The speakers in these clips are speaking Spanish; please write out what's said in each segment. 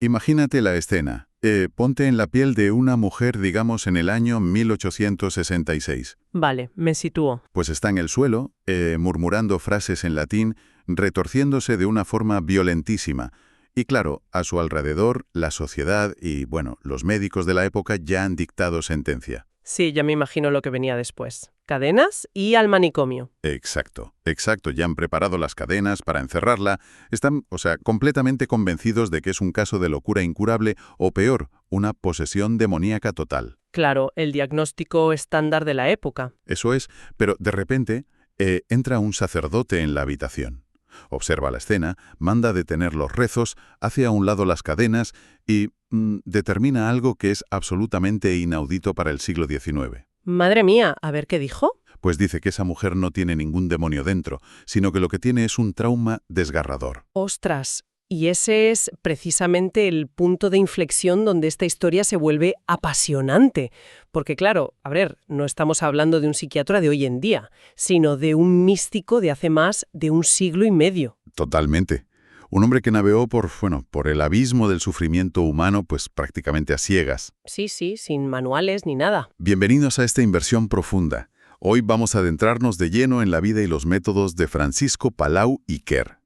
Imagínate la escena. Ponte en la piel de una mujer, digamos, en el año 1866. Vale, me sitúo. Pues está en el suelo, murmurando frases en latín, retorciéndose de una forma violentísima. Y claro, a su alrededor, la sociedad y, bueno, los médicos de la época ya han dictado sentencia. Sí, ya me imagino lo que venía después. Cadenas y al manicomio. Exacto, exacto. Ya han preparado las cadenas para encerrarla. Están, completamente convencidos de que es un caso de locura incurable o peor, una posesión demoníaca total. Claro, el diagnóstico estándar de la época. Eso es, pero de repente entra un sacerdote en la habitación. Observa la escena, manda detener los rezos, hace a un lado las cadenas y determina algo que es absolutamente inaudito para el siglo XIX. Madre mía, a ver qué dijo. Pues dice que esa mujer no tiene ningún demonio dentro, sino que lo que tiene es un trauma desgarrador. Ostras, y ese es precisamente el punto de inflexión donde esta historia se vuelve apasionante. Porque claro, a ver, no estamos hablando de un psiquiatra de hoy en día, sino de un místico de hace más de un siglo y medio. Totalmente. Un hombre que navegó por el abismo del sufrimiento humano, pues prácticamente a ciegas. Sí, sin manuales ni nada. Bienvenidos a esta inversión profunda. Hoy vamos a adentrarnos de lleno en la vida y los métodos de Francisco Palau y Quer.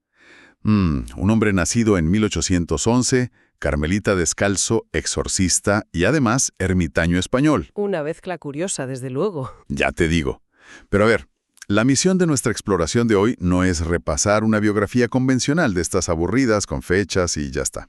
Un hombre nacido en 1811, carmelita descalzo, exorcista y además ermitaño español. Una mezcla curiosa, desde luego. Ya te digo. Pero a ver, la misión de nuestra exploración de hoy no es repasar una biografía convencional de estas aburridas con fechas y ya está.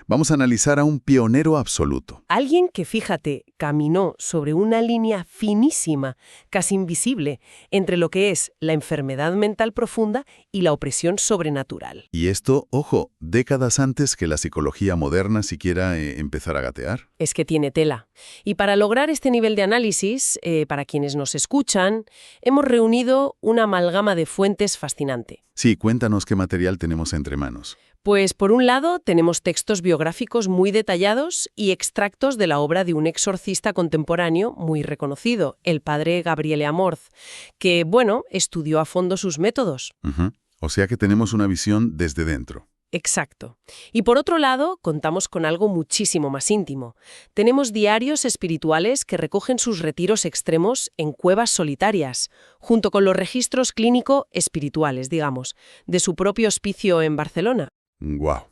Vamos a analizar a un pionero absoluto. Alguien que, fíjate, caminó sobre una línea finísima, casi invisible, entre lo que es la enfermedad mental profunda y la opresión sobrenatural. Y esto, ojo, décadas antes que la psicología moderna siquiera empezar a gatear. Es que tiene tela. Y para lograr este nivel de análisis, para quienes nos escuchan, hemos reunido una amalgama de fuentes fascinante. Sí, cuéntanos qué material tenemos entre manos. Pues por un lado tenemos textos biográficos muy detallados y extractos de la obra de un exorcista contemporáneo muy reconocido, el padre Gabriele Amorth, que, estudió a fondo sus métodos. O sea que tenemos una visión desde dentro. Exacto. Y por otro lado, contamos con algo muchísimo más íntimo. Tenemos diarios espirituales que recogen sus retiros extremos en cuevas solitarias, junto con los registros clínico-espirituales, digamos, de su propio hospicio en Barcelona. ¡Guau!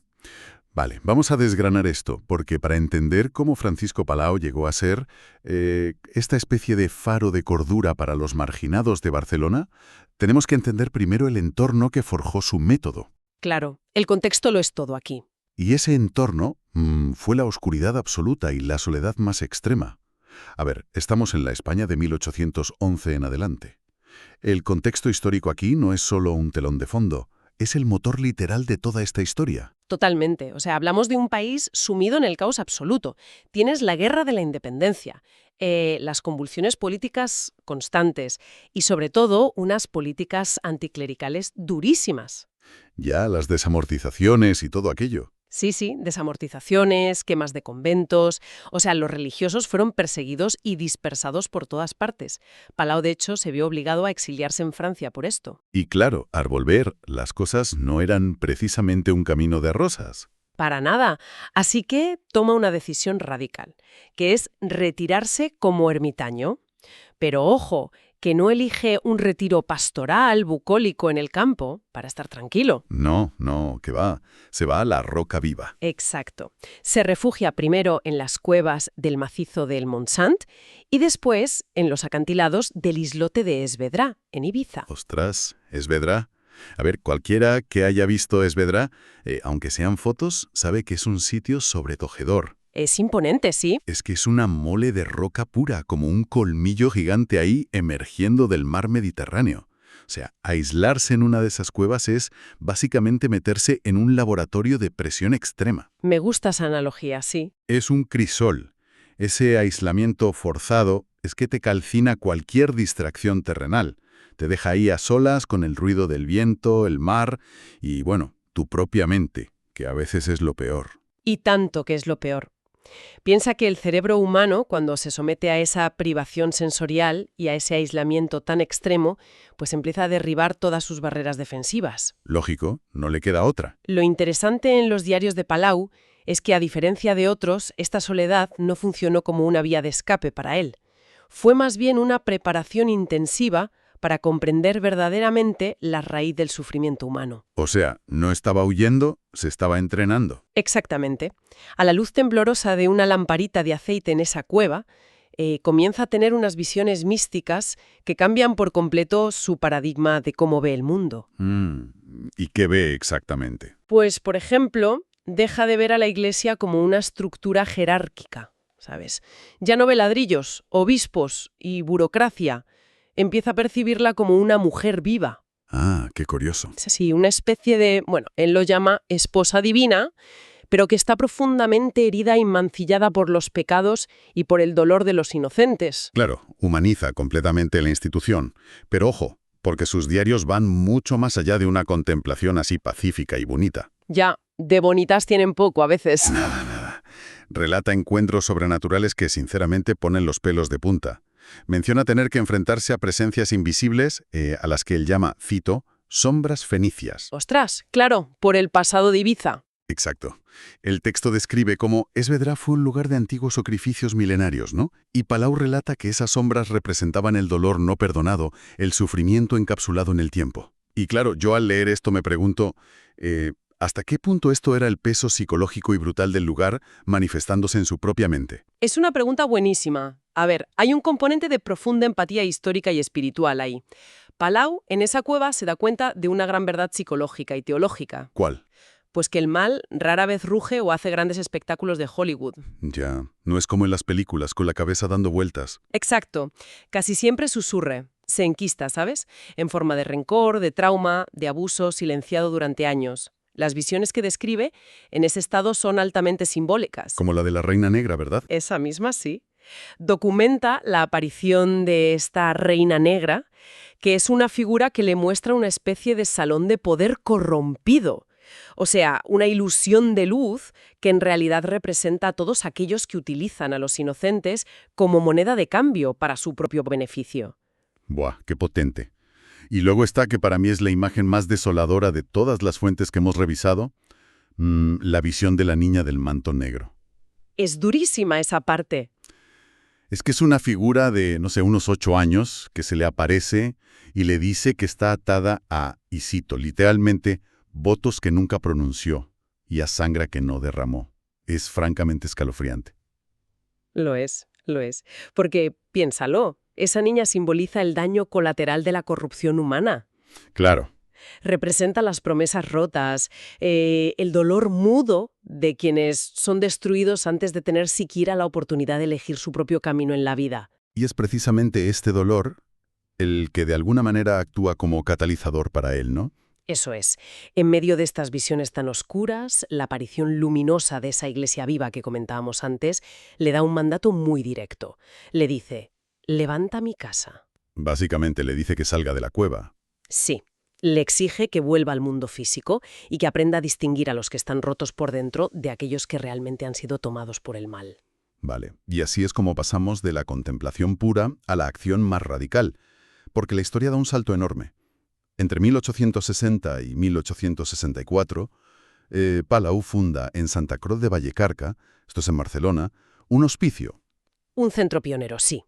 Vale, vamos a desgranar esto, porque para entender cómo Francisco Palau llegó a ser esta especie de faro de cordura para los marginados de Barcelona, tenemos que entender primero el entorno que forjó su método. Claro, el contexto lo es todo aquí. Y ese entorno fue la oscuridad absoluta y la soledad más extrema. A ver, estamos en la España de 1811 en adelante. El contexto histórico aquí no es solo un telón de fondo, es el motor literal de toda esta historia. Totalmente. O sea, hablamos de un país sumido en el caos absoluto. Tienes la guerra de la independencia, las convulsiones políticas constantes y, sobre todo, unas políticas anticlericales durísimas. Ya, las desamortizaciones y todo aquello. Sí, desamortizaciones, quemas de conventos. O sea, los religiosos fueron perseguidos y dispersados por todas partes. Palau, de hecho, se vio obligado a exiliarse en Francia por esto. Y claro, al volver, las cosas no eran precisamente un camino de rosas. Para nada. Así que toma una decisión radical, que es retirarse como ermitaño. Pero ojo, que no elige un retiro pastoral, bucólico en el campo, para estar tranquilo. No, que va. Se va a la roca viva. Exacto. Se refugia primero en las cuevas del macizo del Montsant y después en los acantilados del islote de Esvedra, en Ibiza. Ostras, ¿Esvedra? A ver, cualquiera que haya visto Esvedra, aunque sean fotos, sabe que es un sitio sobrecogedor. Es imponente, sí. Es que es una mole de roca pura, como un colmillo gigante ahí emergiendo del mar Mediterráneo. O sea, aislarse en una de esas cuevas es básicamente meterse en un laboratorio de presión extrema. Me gusta esa analogía, sí. Es un crisol. Ese aislamiento forzado es que te calcina cualquier distracción terrenal. Te deja ahí a solas con el ruido del viento, el mar y, tu propia mente, que a veces es lo peor. Y tanto que es lo peor. Piensa que el cerebro humano, cuando se somete a esa privación sensorial y a ese aislamiento tan extremo, pues empieza a derribar todas sus barreras defensivas. Lógico, no le queda otra. Lo interesante en los diarios de Palau es que a diferencia de otros, esta soledad no funcionó como una vía de escape para él. Fue más bien una preparación intensiva para comprender verdaderamente la raíz del sufrimiento humano. O sea, no estaba huyendo, se estaba entrenando. Exactamente. A la luz temblorosa de una lamparita de aceite en esa cueva, comienza a tener unas visiones místicas que cambian por completo su paradigma de cómo ve el mundo. ¿Y qué ve exactamente? Pues, por ejemplo, deja de ver a la Iglesia como una estructura jerárquica, ¿sabes? Ya no ve ladrillos, obispos y burocracia. Empieza a percibirla como una mujer viva. Ah, qué curioso. Es así, una especie de, bueno, él lo llama esposa divina, pero que está profundamente herida y mancillada por los pecados y por el dolor de los inocentes. Claro, humaniza completamente la institución. Pero ojo, porque sus diarios van mucho más allá de una contemplación así pacífica y bonita. Ya, de bonitas tienen poco a veces. Nada. Relata encuentros sobrenaturales que sinceramente ponen los pelos de punta. Menciona tener que enfrentarse a presencias invisibles, a las que él llama, cito, sombras fenicias. Ostras, claro, por el pasado de Ibiza. Exacto. El texto describe cómo Esvedra fue un lugar de antiguos sacrificios milenarios, ¿no? Y Palau relata que esas sombras representaban el dolor no perdonado, el sufrimiento encapsulado en el tiempo. Y claro, yo al leer esto me pregunto, ¿hasta qué punto esto era el peso psicológico y brutal del lugar manifestándose en su propia mente? Es una pregunta buenísima. A ver, hay un componente de profunda empatía histórica y espiritual ahí. Palau, en esa cueva, se da cuenta de una gran verdad psicológica y teológica. ¿Cuál? Pues que el mal rara vez ruge o hace grandes espectáculos de Hollywood. Ya, no es como en las películas, con la cabeza dando vueltas. Exacto. Casi siempre susurre, se enquista, ¿sabes? En forma de rencor, de trauma, de abuso silenciado durante años. Las visiones que describe en ese estado son altamente simbólicas. Como la de la Reina Negra, ¿verdad? Esa misma, sí. Documenta la aparición de esta reina negra, que es una figura que le muestra una especie de salón de poder corrompido. O sea, una ilusión de luz que en realidad representa a todos aquellos que utilizan a los inocentes como moneda de cambio para su propio beneficio. Buah, qué potente. Y luego está, que para mí es la imagen más desoladora de todas las fuentes que hemos revisado, la visión de la niña del manto negro. Es durísima esa parte. Es que es una figura de, no sé, unos 8 años que se le aparece y le dice que está atada a, y cito, literalmente, votos que nunca pronunció y a sangre que no derramó. Es francamente escalofriante. Lo es. Porque, piénsalo, esa niña simboliza el daño colateral de la corrupción humana. Claro. Representa las promesas rotas, el dolor mudo de quienes son destruidos antes de tener siquiera la oportunidad de elegir su propio camino en la vida. Y es precisamente este dolor el que de alguna manera actúa como catalizador para él, ¿no? Eso es. En medio de estas visiones tan oscuras, la aparición luminosa de esa iglesia viva que comentábamos antes le da un mandato muy directo. Le dice, levanta mi casa. Básicamente le dice que salga de la cueva. Sí. Le exige que vuelva al mundo físico y que aprenda a distinguir a los que están rotos por dentro de aquellos que realmente han sido tomados por el mal. Vale, y así es como pasamos de la contemplación pura a la acción más radical, porque la historia da un salto enorme. Entre 1860 y 1864, Palau funda en Santa Cruz de Vallecarca, esto es en Barcelona, un hospicio. Un centro pionero, sí.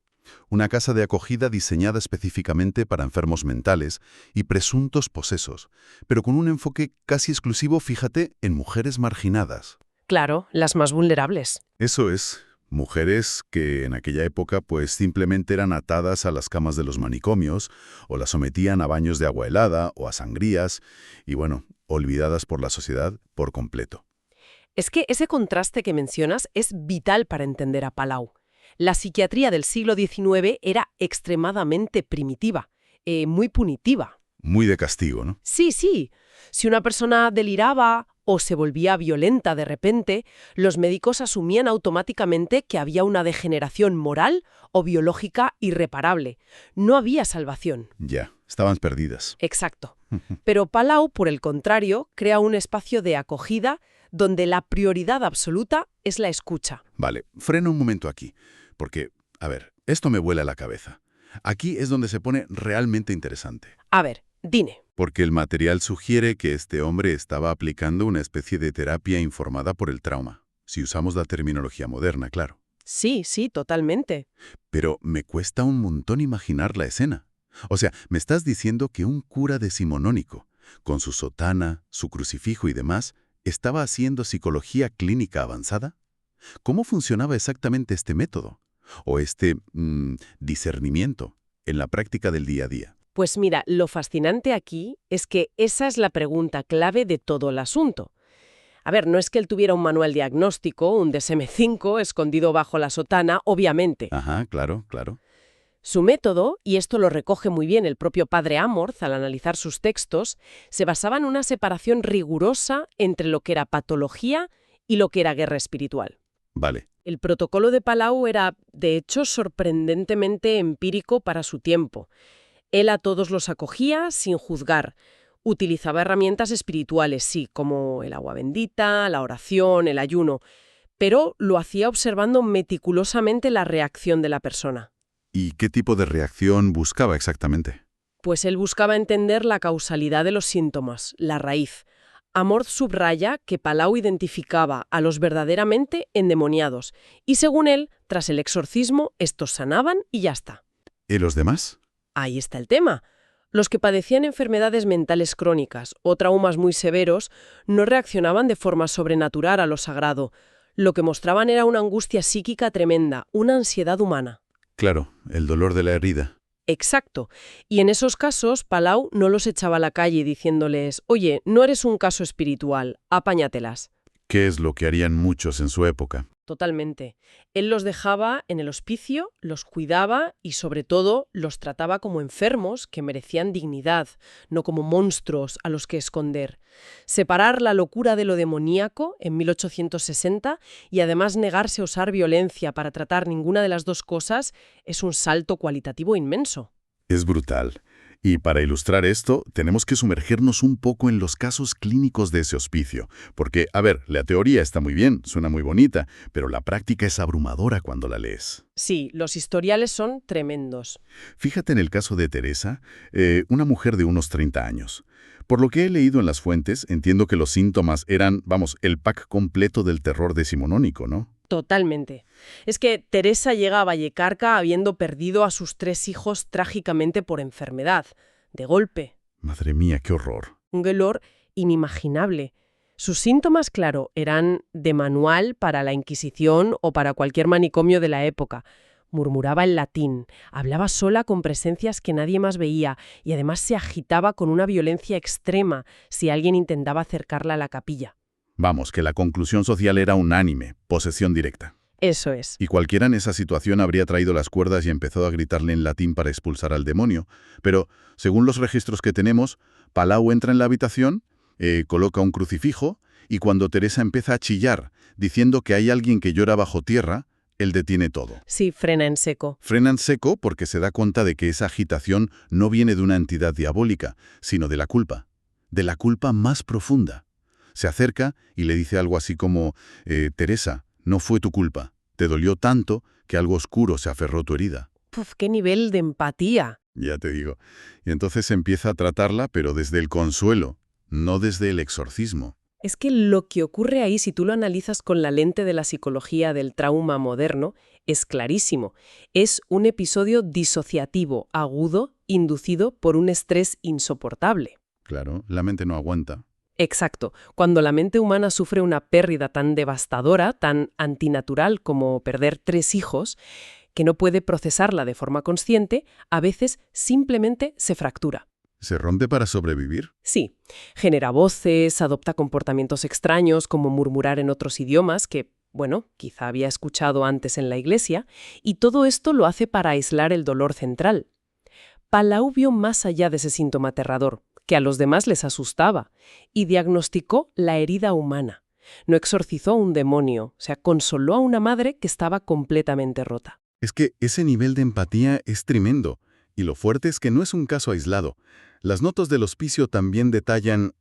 Una casa de acogida diseñada específicamente para enfermos mentales y presuntos posesos, pero con un enfoque casi exclusivo, fíjate, en mujeres marginadas. Claro, las más vulnerables. Eso es, mujeres que en aquella época pues simplemente eran atadas a las camas de los manicomios o las sometían a baños de agua helada o a sangrías y bueno, olvidadas por la sociedad por completo. Es que ese contraste que mencionas es vital para entender a Palau. La psiquiatría del siglo XIX era extremadamente primitiva, muy punitiva. Muy de castigo, ¿no? Sí. Si una persona deliraba o se volvía violenta de repente, los médicos asumían automáticamente que había una degeneración moral o biológica irreparable. No había salvación. Ya, estaban perdidas. Exacto. Pero Palau, por el contrario, crea un espacio de acogida donde la prioridad absoluta es la escucha. Vale, frena un momento aquí, porque, a ver, esto me vuela la cabeza. Aquí es donde se pone realmente interesante. A ver, dime. Porque el material sugiere que este hombre estaba aplicando una especie de terapia informada por el trauma. si usamos la terminología moderna, claro. Sí, sí, totalmente. Pero me cuesta un montón imaginar la escena. O sea, me estás diciendo que un cura decimonónico, con su sotana, su crucifijo y demás, ¿estaba haciendo psicología clínica avanzada? ¿Cómo funcionaba exactamente este método? O este discernimiento en la práctica del día a día. Pues mira, lo fascinante aquí es que esa es la pregunta clave de todo el asunto. A ver, no es que él tuviera un manual diagnóstico, un DSM-5 escondido bajo la sotana, obviamente. Ajá, claro, claro. Su método, y esto lo recoge muy bien el propio padre Amorth al analizar sus textos, se basaba en una separación rigurosa entre lo que era patología y lo que era guerra espiritual. Vale. El protocolo de Palau era, de hecho, sorprendentemente empírico para su tiempo. Él a todos los acogía sin juzgar. Utilizaba herramientas espirituales, sí, como el agua bendita, la oración, el ayuno, pero lo hacía observando meticulosamente la reacción de la persona. ¿Y qué tipo de reacción buscaba exactamente? Pues él buscaba entender la causalidad de los síntomas, la raíz. Amorth subraya que Palau identificaba a los verdaderamente endemoniados, y según él, tras el exorcismo, estos sanaban y ya está. ¿Y los demás? Ahí está el tema. Los que padecían enfermedades mentales crónicas o traumas muy severos no reaccionaban de forma sobrenatural a lo sagrado. Lo que mostraban era una angustia psíquica tremenda, una ansiedad humana. Claro, el dolor de la herida. Exacto. Y en esos casos, Palau no los echaba a la calle diciéndoles, oye, no eres un caso espiritual, apáñatelas. ¿Qué es lo que harían muchos en su época? Totalmente. Él los dejaba en el hospicio, los cuidaba y, sobre todo, los trataba como enfermos que merecían dignidad, no como monstruos a los que esconder. Separar la locura de lo demoníaco en 1860 y además negarse a usar violencia para tratar ninguna de las dos cosas es un salto cualitativo inmenso. Es brutal. Y para ilustrar esto, tenemos que sumergirnos un poco en los casos clínicos de ese hospicio. Porque, a ver, la teoría está muy bien, suena muy bonita, pero la práctica es abrumadora cuando la lees. Sí, los historiales son tremendos. Fíjate en el caso de Teresa, una mujer de unos 30 años. Por lo que he leído en las fuentes, entiendo que los síntomas eran, vamos, el pack completo del terror decimonónico, ¿no? Totalmente. Es que Teresa llega a Vallecarca habiendo perdido a sus 3 hijos trágicamente por enfermedad, de golpe. Madre mía, qué horror. Un dolor inimaginable. Sus síntomas, claro, eran de manual para la Inquisición o para cualquier manicomio de la época. Murmuraba en latín, hablaba sola con presencias que nadie más veía y además se agitaba con una violencia extrema si alguien intentaba acercarla a la capilla. Vamos, que la conclusión social era unánime, posesión directa. Eso es. Y cualquiera en esa situación habría traído las cuerdas y empezado a gritarle en latín para expulsar al demonio. Pero, según los registros que tenemos, Palau entra en la habitación, coloca un crucifijo, y cuando Teresa empieza a chillar, diciendo que hay alguien que llora bajo tierra, él detiene todo. Sí, frena en seco. Frena en seco porque se da cuenta de que esa agitación no viene de una entidad diabólica, sino de la culpa más profunda. Se acerca y le dice algo así como, Teresa, no fue tu culpa. Te dolió tanto que algo oscuro se aferró a tu herida. Puf, qué nivel de empatía. Ya te digo. Y entonces empieza a tratarla, pero desde el consuelo, no desde el exorcismo. Es que lo que ocurre ahí, si tú lo analizas con la lente de la psicología del trauma moderno, es clarísimo. Es un episodio disociativo, agudo, inducido por un estrés insoportable. Claro, la mente no aguanta. Exacto. Cuando la mente humana sufre una pérdida tan devastadora, tan antinatural como perder 3 hijos, que no puede procesarla de forma consciente, a veces simplemente se fractura. ¿Se rompe para sobrevivir? Sí, genera voces, adopta comportamientos extraños como murmurar en otros idiomas que, bueno, quizá había escuchado antes en la iglesia, y todo esto lo hace para aislar el dolor central. Palau vio más allá de ese síntoma aterrador, que a los demás les asustaba, y diagnosticó la herida humana. No exorcizó a un demonio, o sea, consoló a una madre que estaba completamente rota. Es que ese nivel de empatía es tremendo, y lo fuerte es que no es un caso aislado. Las notas del hospicio también detallan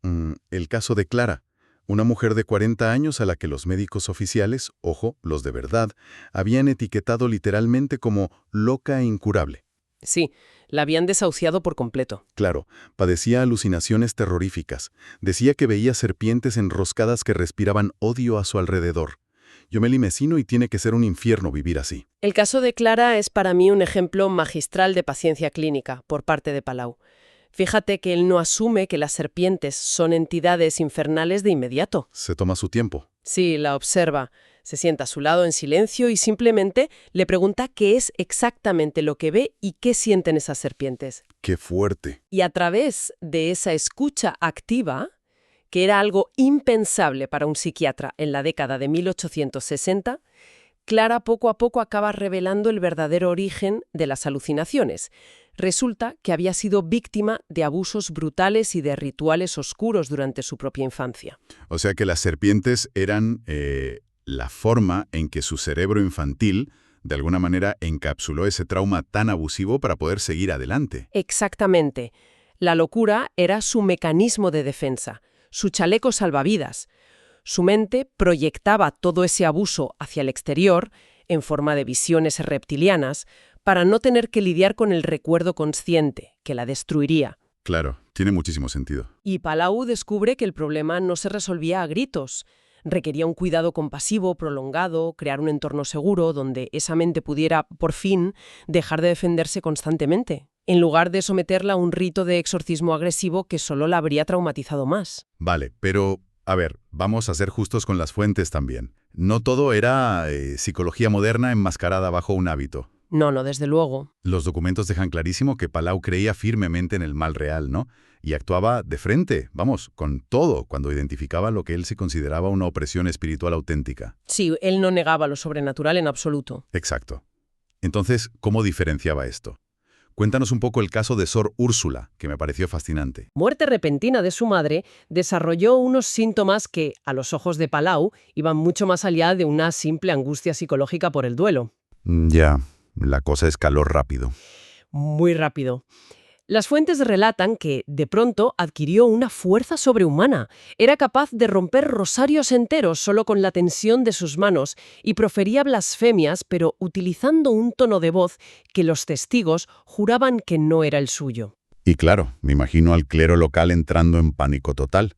el caso de Clara, una mujer de 40 años a la que los médicos oficiales, ojo, los de verdad, habían etiquetado literalmente como loca e incurable. Sí, la habían desahuciado por completo. Claro, padecía alucinaciones terroríficas. Decía que veía serpientes enroscadas que respiraban odio a su alrededor. Yo me limecino y tiene que ser un infierno vivir así. El caso de Clara es para mí un ejemplo magistral de paciencia clínica por parte de Palau. Fíjate que él no asume que las serpientes son entidades infernales de inmediato. Se toma su tiempo. Sí, la observa, se sienta a su lado en silencio y simplemente le pregunta qué es exactamente lo que ve y qué sienten esas serpientes. ¡Qué fuerte! Y a través de esa escucha activa, que era algo impensable para un psiquiatra en la década de 1860, Clara poco a poco acaba revelando el verdadero origen de las alucinaciones. Resulta que había sido víctima de abusos brutales y de rituales oscuros durante su propia infancia. O sea que las serpientes eran la forma en que su cerebro infantil, de alguna manera, encapsuló ese trauma tan abusivo para poder seguir adelante. Exactamente. La locura era su mecanismo de defensa, su chaleco salvavidas. Su mente proyectaba todo ese abuso hacia el exterior, en forma de visiones reptilianas, para no tener que lidiar con el recuerdo consciente, que la destruiría. Claro, tiene muchísimo sentido. Y Palau descubre que el problema no se resolvía a gritos. Requería un cuidado compasivo, prolongado, crear un entorno seguro donde esa mente pudiera, por fin, dejar de defenderse constantemente, en lugar de someterla a un rito de exorcismo agresivo que solo la habría traumatizado más. Vale, pero, a ver, vamos a ser justos con las fuentes también. No todo era psicología moderna enmascarada bajo un hábito. No, desde luego. Los documentos dejan clarísimo que Palau creía firmemente en el mal real, ¿no? Y actuaba de frente, vamos, con todo, cuando identificaba lo que él se consideraba una opresión espiritual auténtica. Sí, él no negaba lo sobrenatural en absoluto. Exacto. Entonces, ¿cómo diferenciaba esto? Cuéntanos un poco el caso de Sor Úrsula, que me pareció fascinante. Muerte repentina de su madre desarrolló unos síntomas que, a los ojos de Palau, iban mucho más allá de una simple angustia psicológica por el duelo. Ya, la cosa escaló rápido. Muy rápido. Las fuentes relatan que, de pronto, adquirió una fuerza sobrehumana. Era capaz de romper rosarios enteros solo con la tensión de sus manos y profería blasfemias, pero utilizando un tono de voz que los testigos juraban que no era el suyo. Y claro, me imagino al clero local entrando en pánico total.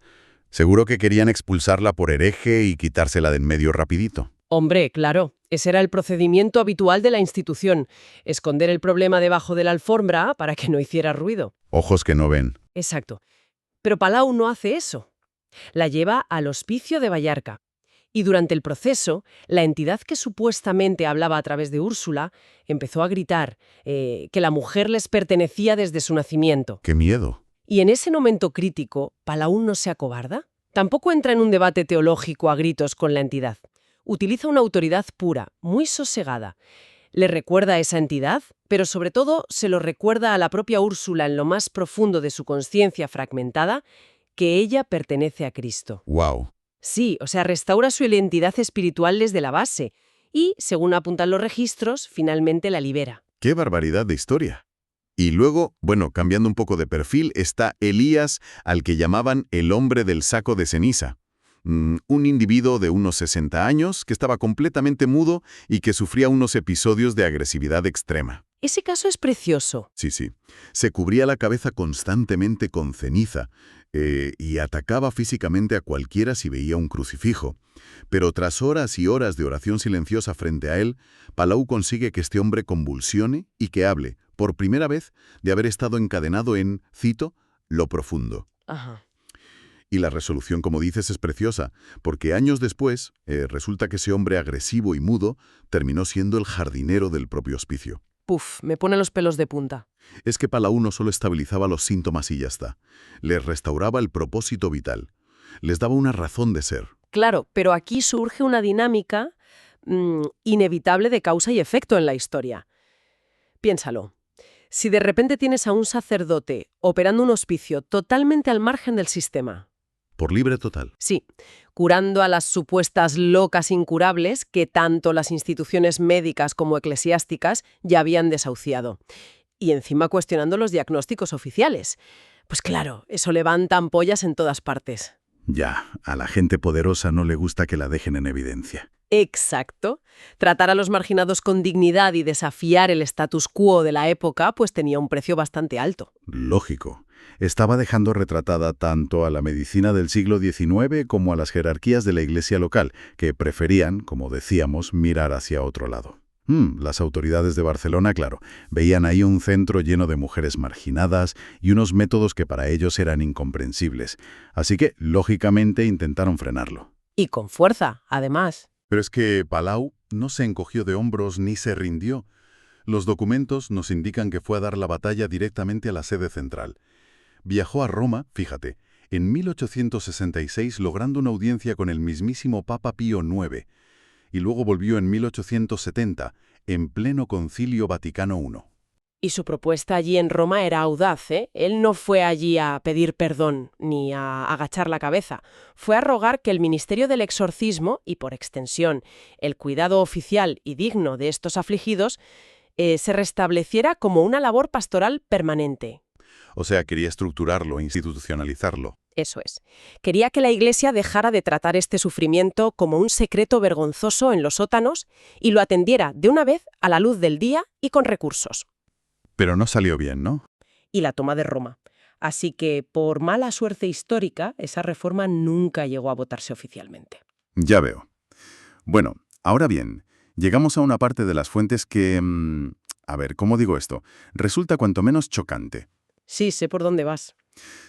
Seguro que querían expulsarla por hereje y quitársela de en medio rapidito. Hombre, claro, ese era el procedimiento habitual de la institución, esconder el problema debajo de la alfombra para que no hiciera ruido. Ojos que no ven. Exacto. Pero Palau no hace eso. La lleva al hospicio de Vallarca. Y durante el proceso, la entidad que supuestamente hablaba a través de Úrsula empezó a gritar que la mujer les pertenecía desde su nacimiento. ¡Qué miedo! Y en ese momento crítico, Palau no se acobarda. Tampoco entra en un debate teológico a gritos con la entidad. Utiliza una autoridad pura, muy sosegada. Le recuerda a esa entidad, pero sobre todo se lo recuerda a la propia Úrsula en lo más profundo de su conciencia fragmentada, que ella pertenece a Cristo. ¡Wow! Sí, o sea, restaura su identidad espiritual desde la base y, según apuntan los registros, finalmente la libera. ¡Qué barbaridad de historia! Y luego, bueno, cambiando un poco de perfil, está Elías, al que llamaban el hombre del saco de ceniza. Un individuo de unos 60 años que estaba completamente mudo y que sufría unos episodios de agresividad extrema. Ese caso es precioso. Sí. Se cubría la cabeza constantemente con ceniza y atacaba físicamente a cualquiera si veía un crucifijo. Pero tras horas y horas de oración silenciosa frente a él, Palau consigue que este hombre convulsione y que hable, por primera vez, de haber estado encadenado en, cito, lo profundo. Ajá. Y la resolución, como dices, es preciosa, porque años después resulta que ese hombre agresivo y mudo terminó siendo el jardinero del propio hospicio. Puf, me pone los pelos de punta. Es que Palau no solo estabilizaba los síntomas y ya está, les restauraba el propósito vital, les daba una razón de ser. Claro, pero aquí surge una dinámica inevitable de causa y efecto en la historia. Piénsalo. Si de repente tienes a un sacerdote operando un hospicio totalmente al margen del sistema. Por libre total. Sí, curando a las supuestas locas incurables que tanto las instituciones médicas como eclesiásticas ya habían desahuciado. Y encima cuestionando los diagnósticos oficiales. Pues claro, eso levanta ampollas en todas partes. Ya, a la gente poderosa no le gusta que la dejen en evidencia. Exacto. Tratar a los marginados con dignidad y desafiar el status quo de la época pues tenía un precio bastante alto. Lógico. Estaba dejando retratada tanto a la medicina del siglo XIX como a las jerarquías de la iglesia local, que preferían, como decíamos, mirar hacia otro lado. Las autoridades de Barcelona, claro, veían ahí un centro lleno de mujeres marginadas y unos métodos que para ellos eran incomprensibles. Así que, lógicamente, intentaron frenarlo. Y con fuerza, además. Pero es que Palau no se encogió de hombros ni se rindió. Los documentos nos indican que fue a dar la batalla directamente a la sede central. Viajó a Roma, fíjate, en 1866 logrando una audiencia con el mismísimo Papa Pío IX, y luego volvió en 1870, en pleno Concilio Vaticano I. Y su propuesta allí en Roma era audaz, ¿eh? Él no fue allí a pedir perdón ni a agachar la cabeza. Fue a rogar que el ministerio del exorcismo, y por extensión, el cuidado oficial y digno de estos afligidos, se restableciera como una labor pastoral permanente. O sea, quería estructurarlo, institucionalizarlo. Eso es. Quería que la Iglesia dejara de tratar este sufrimiento como un secreto vergonzoso en los sótanos y lo atendiera de una vez a la luz del día y con recursos. Pero no salió bien, ¿no? Y la toma de Roma. Así que, por mala suerte histórica, esa reforma nunca llegó a votarse oficialmente. Ya veo. Bueno, ahora bien, llegamos a una parte de las fuentes que... a ver, ¿cómo digo esto? Resulta cuanto menos chocante. Sí, sé por dónde vas.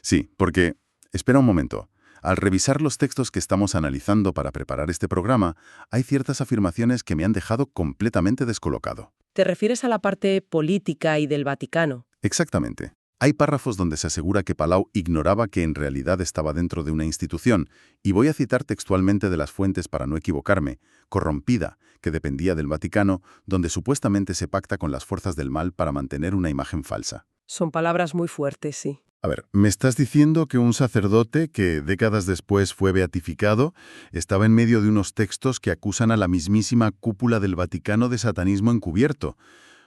Sí, porque... Espera un momento. Al revisar los textos que estamos analizando para preparar este programa, hay ciertas afirmaciones que me han dejado completamente descolocado. ¿Te refieres a la parte política y del Vaticano? Exactamente. Hay párrafos donde se asegura que Palau ignoraba que en realidad estaba dentro de una institución, y voy a citar textualmente de las fuentes para no equivocarme, corrompida, que dependía del Vaticano, donde supuestamente se pacta con las fuerzas del mal para mantener una imagen falsa. Son palabras muy fuertes, sí. A ver, ¿me estás diciendo que un sacerdote que décadas después fue beatificado estaba en medio de unos textos que acusan a la mismísima cúpula del Vaticano de satanismo encubierto?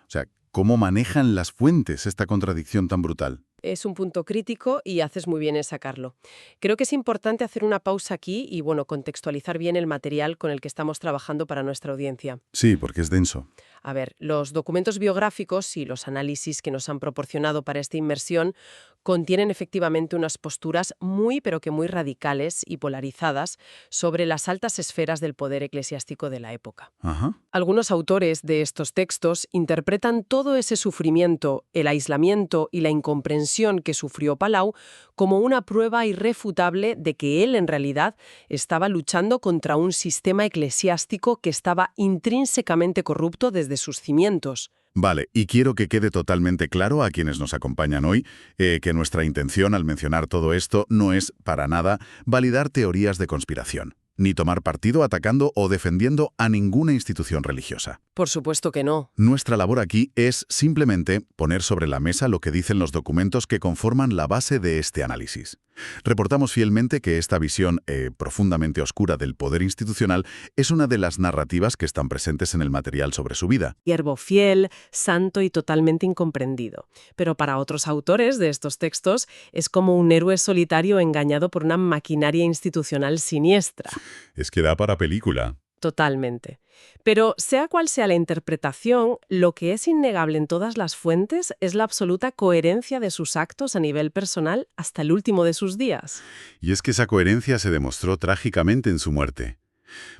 O sea, ¿cómo manejan las fuentes esta contradicción tan brutal? Es un punto crítico y haces muy bien en sacarlo. Creo que es importante hacer una pausa aquí y, contextualizar bien el material con el que estamos trabajando para nuestra audiencia. Sí, porque es denso. A ver, los documentos biográficos y los análisis que nos han proporcionado para esta inmersión contienen efectivamente unas posturas muy, pero que muy radicales y polarizadas sobre las altas esferas del poder eclesiástico de la época. Ajá. Algunos autores de estos textos interpretan todo ese sufrimiento, el aislamiento y la incomprensión que sufrió Palau como una prueba irrefutable de que él en realidad estaba luchando contra un sistema eclesiástico que estaba intrínsecamente corrupto desde sus cimientos. Vale, y quiero que quede totalmente claro a quienes nos acompañan hoy que nuestra intención al mencionar todo esto no es, para nada, validar teorías de conspiración, ni tomar partido atacando o defendiendo a ninguna institución religiosa. Por supuesto que no. Nuestra labor aquí es simplemente poner sobre la mesa lo que dicen los documentos que conforman la base de este análisis. Reportamos fielmente que esta visión profundamente oscura del poder institucional es una de las narrativas que están presentes en el material sobre su vida. Siervo fiel, santo y totalmente incomprendido. Pero para otros autores de estos textos es como un héroe solitario engañado por una maquinaria institucional siniestra. Es que da para película. Totalmente. Pero sea cual sea la interpretación, lo que es innegable en todas las fuentes es la absoluta coherencia de sus actos a nivel personal hasta el último de sus días. Y es que esa coherencia se demostró trágicamente en su muerte.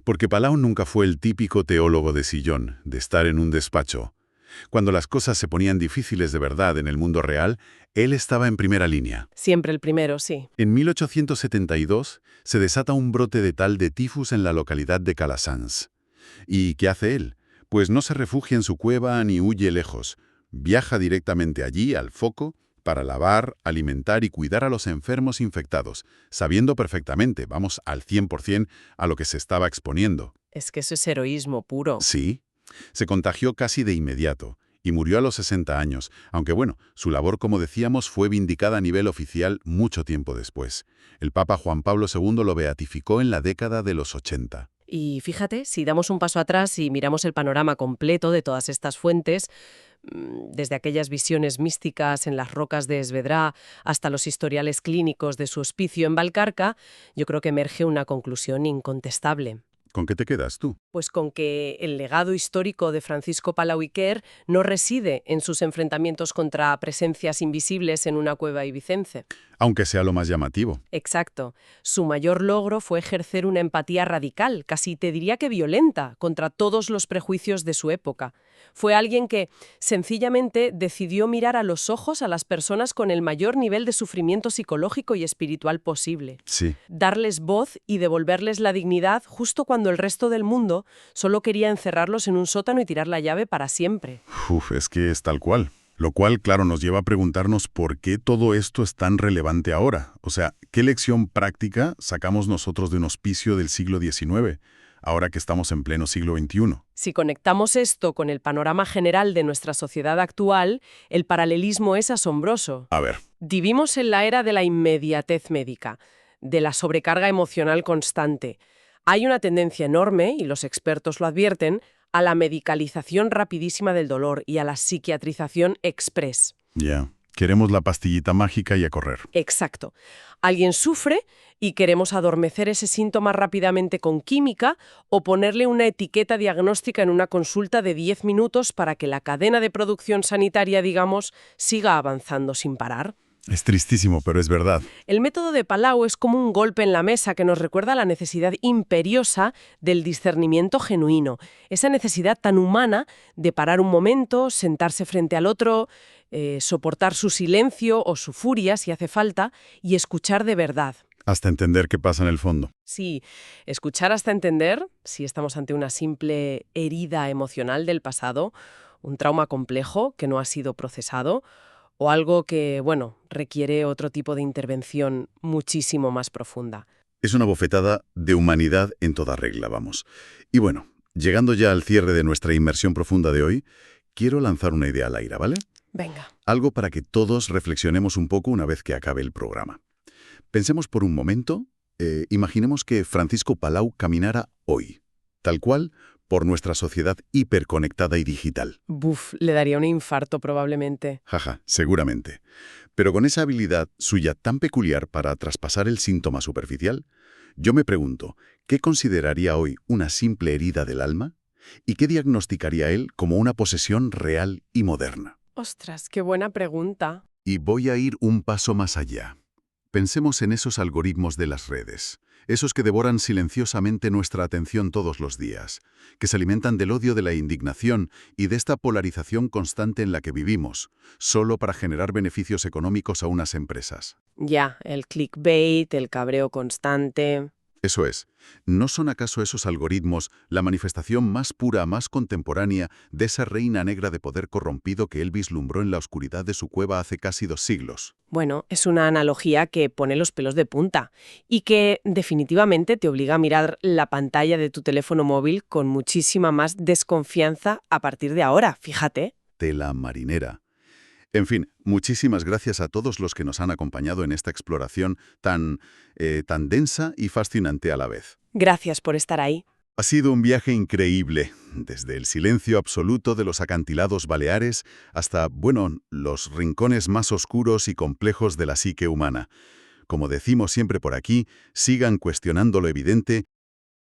Porque Palau nunca fue el típico teólogo de sillón, de estar en un despacho. Cuando las cosas se ponían difíciles de verdad en el mundo real, él estaba en primera línea. Siempre el primero, sí. En 1872 se desata un brote letal de tifus en la localidad de Calassanç. ¿Y qué hace él? Pues no se refugia en su cueva ni huye lejos. Viaja directamente allí, al foco, para lavar, alimentar y cuidar a los enfermos infectados, sabiendo perfectamente, vamos, al 100% a lo que se estaba exponiendo. Es que eso es heroísmo puro. Sí. Se contagió casi de inmediato y murió a los 60 años, aunque su labor, como decíamos, fue vindicada a nivel oficial mucho tiempo después. El Papa Juan Pablo II lo beatificó en la década de los 80. Y fíjate, si damos un paso atrás y miramos el panorama completo de todas estas fuentes, desde aquellas visiones místicas en las rocas de Esvedra hasta los historiales clínicos de su hospicio en Valcarca, yo creo que emerge una conclusión incontestable. ¿Con qué te quedas tú? Pues con que el legado histórico de Francisco Palau y Quer no reside en sus enfrentamientos contra presencias invisibles en una cueva ibicense. Aunque sea lo más llamativo. Exacto. Su mayor logro fue ejercer una empatía radical, casi te diría que violenta, contra todos los prejuicios de su época. Fue alguien que, sencillamente, decidió mirar a los ojos a las personas con el mayor nivel de sufrimiento psicológico y espiritual posible. Sí. Darles voz y devolverles la dignidad justo cuando el resto del mundo solo quería encerrarlos en un sótano y tirar la llave para siempre. Es que es tal cual. Lo cual, claro, nos lleva a preguntarnos por qué todo esto es tan relevante ahora. O sea, ¿qué lección práctica sacamos nosotros de un hospicio del siglo XIX, ahora que estamos en pleno siglo XXI? Si conectamos esto con el panorama general de nuestra sociedad actual, el paralelismo es asombroso. A ver. Vivimos en la era de la inmediatez médica, de la sobrecarga emocional constante. Hay una tendencia enorme, y los expertos lo advierten, a la medicalización rapidísima del dolor y a la psiquiatrización express. Ya. Queremos la pastillita mágica y a correr. Exacto. Alguien sufre y queremos adormecer ese síntoma rápidamente con química o ponerle una etiqueta diagnóstica en una consulta de 10 minutos para que la cadena de producción sanitaria, digamos, siga avanzando sin parar. Es tristísimo, pero es verdad. El método de Palau es como un golpe en la mesa que nos recuerda la necesidad imperiosa del discernimiento genuino, esa necesidad tan humana de parar un momento, sentarse frente al otro, soportar su silencio o su furia si hace falta y escuchar de verdad. Hasta entender qué pasa en el fondo. Sí, escuchar hasta entender si estamos ante una simple herida emocional del pasado, un trauma complejo que no ha sido procesado, o algo que, bueno, requiere otro tipo de intervención muchísimo más profunda. Es una bofetada de humanidad en toda regla, vamos. Y bueno, llegando ya al cierre de nuestra inmersión profunda de hoy, quiero lanzar una idea al aire, ¿vale? Venga. Algo para que todos reflexionemos un poco una vez que acabe el programa. Pensemos por un momento, imaginemos que Francisco Palau caminara hoy, tal cual, por nuestra sociedad hiperconectada y digital. Buf, le daría un infarto probablemente. Jaja, seguramente. Pero con esa habilidad suya tan peculiar para traspasar el síntoma superficial, yo me pregunto, ¿qué consideraría hoy una simple herida del alma? ¿Y qué diagnosticaría él como una posesión real y moderna? Ostras, qué buena pregunta. Y voy a ir un paso más allá. Pensemos en esos algoritmos de las redes, esos que devoran silenciosamente nuestra atención todos los días, que se alimentan del odio, de la indignación y de esta polarización constante en la que vivimos, solo para generar beneficios económicos a unas empresas. Ya, el clickbait, el cabreo constante. Eso es. ¿No son acaso esos algoritmos la manifestación más pura, más contemporánea de esa reina negra de poder corrompido que él vislumbró en la oscuridad de su cueva hace casi 2 siglos? Bueno, es una analogía que pone los pelos de punta y que definitivamente te obliga a mirar la pantalla de tu teléfono móvil con muchísima más desconfianza a partir de ahora, fíjate. Tela marinera. En fin, muchísimas gracias a todos los que nos han acompañado en esta exploración tan densa y fascinante a la vez. Gracias por estar ahí. Ha sido un viaje increíble, desde el silencio absoluto de los acantilados baleares hasta, bueno, los rincones más oscuros y complejos de la psique humana. Como decimos siempre por aquí, sigan cuestionando lo evidente